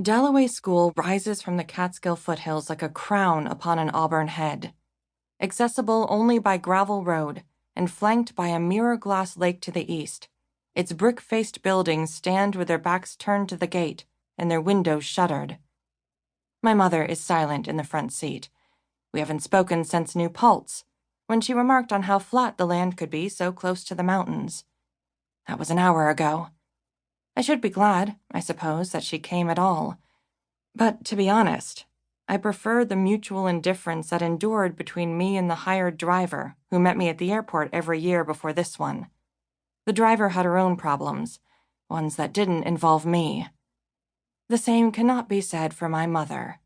Dalloway School rises from the Catskill foothills like a crown upon an auburn head. Accessible only by gravel road and flanked by a mirror-glass lake to the east, its brick-faced buildings stand with their backs turned to the gate and their windows shuttered. My mother is silent in the front seat. We haven't spoken since New Paltz, when she remarked on how flat the land could be so close to the mountains. That was an hour ago. I should be glad, I suppose, that she came at all. But to be honest, I prefer the mutual indifference that endured between me and the hired driver who met me at the airport every year before this one. The driver had her own problems, ones that didn't involve me. The same cannot be said for my mother.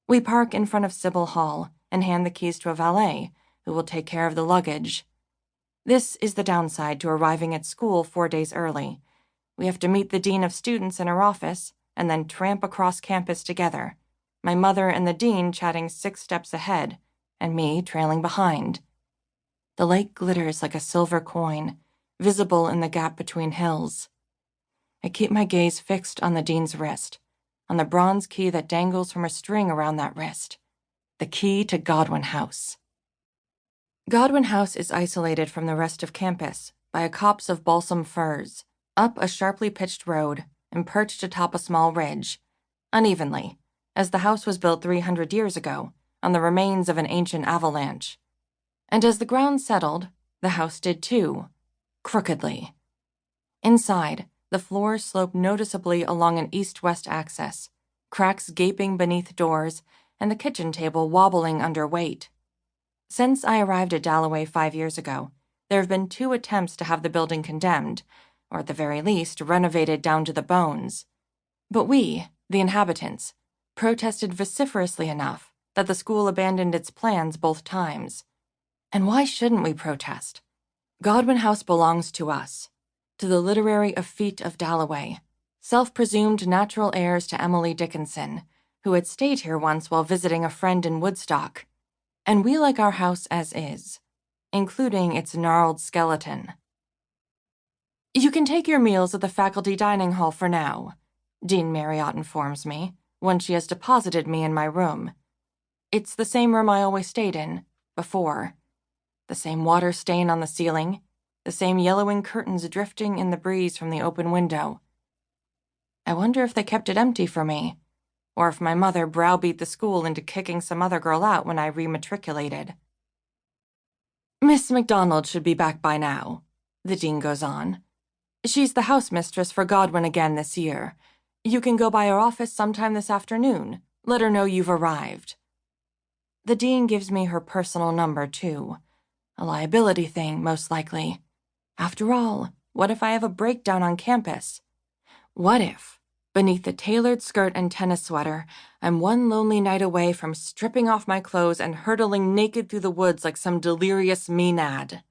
We park in front of Sybil Hall and hand the keys to a valet who will take care of the luggage. This is the downside to arriving at school 4 days early. We have to meet the dean of students in her office and then tramp across campus together, my mother and the dean chatting 6 steps ahead, and me trailing behind. The lake glitters like a silver coin, visible in the gap between hills. I keep my gaze fixed on the dean's wrist, on the bronze key that dangles from a string around that wrist, the key to Godwin House. Godwin House is isolated from the rest of campus by a copse of balsam firs, up a sharply pitched road and perched atop a small ridge, unevenly, as the house was built 300 years ago on the remains of an ancient avalanche. And as the ground settled, the house did too, crookedly. Inside, the floor sloped noticeably along an east-west axis, cracks gaping beneath doors and the kitchen table wobbling under weight. Since I arrived at Dalloway 5 years ago, there have been 2 attempts to have the building condemned, or at the very least, renovated down to the bones. But we, the inhabitants, protested vociferously enough that the school abandoned its plans both times. And why shouldn't we protest? Godwin House belongs to us, to the literary effete of Dalloway, self-presumed natural heirs to Emily Dickinson, who had stayed here once while visiting a friend in Woodstock. And we like our house as is, including its gnarled skeleton. You can take your meals at the faculty dining hall for now, Dean Marriott informs me, when she has deposited me in my room. It's the same room I always stayed in, before. The same water stain on the ceiling, the same yellowing curtains drifting in the breeze from the open window. I wonder if they kept it empty for me, or if my mother browbeat the school into kicking some other girl out when I rematriculated. Miss MacDonald should be back by now, the dean goes on. She's the house mistress for Godwin again this year. You can go by her office sometime this afternoon. Let her know you've arrived. The dean gives me her personal number, too. A liability thing, most likely. After all, what if I have a breakdown on campus? What if, beneath the tailored skirt and tennis sweater, I'm one lonely night away from stripping off my clothes and hurtling naked through the woods like some delirious maenad?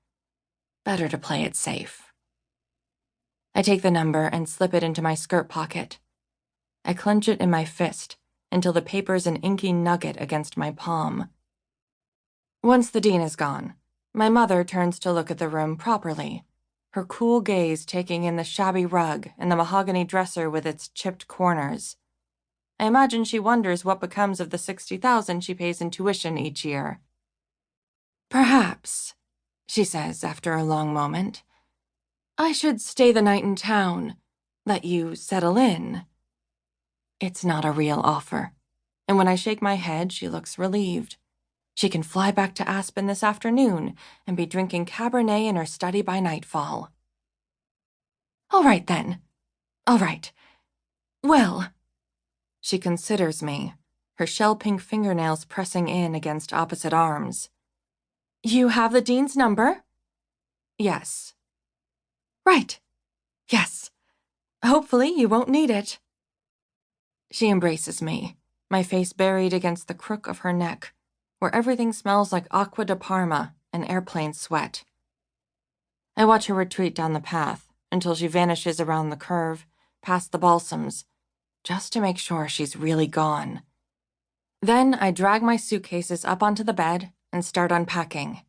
Better to play it safe. I take the number and slip it into my skirt pocket. I clench it in my fist until the paper's an inky nugget against my palm. Once the dean is gone, my mother turns to look at the room properly, her cool gaze taking in the shabby rug and the mahogany dresser with its chipped corners. I imagine she wonders what becomes of the $60,000 she pays in tuition each year. Perhaps, she says after a long moment, I should stay the night in town, let you settle in. It's not a real offer, and when I shake my head, she looks relieved. She can fly back to Aspen this afternoon and be drinking Cabernet in her study by nightfall. All right, then. All right. Well. She considers me, her shell-pink fingernails pressing in against opposite arms. You have the dean's number? Yes. Right. Yes. Hopefully you won't need it. She embraces me, my face buried against the crook of her neck, where everything smells like Acqua di Parma and airplane sweat. I watch her retreat down the path until she vanishes around the curve, past the balsams, just to make sure she's really gone. Then I drag my suitcases up onto the bed and start unpacking.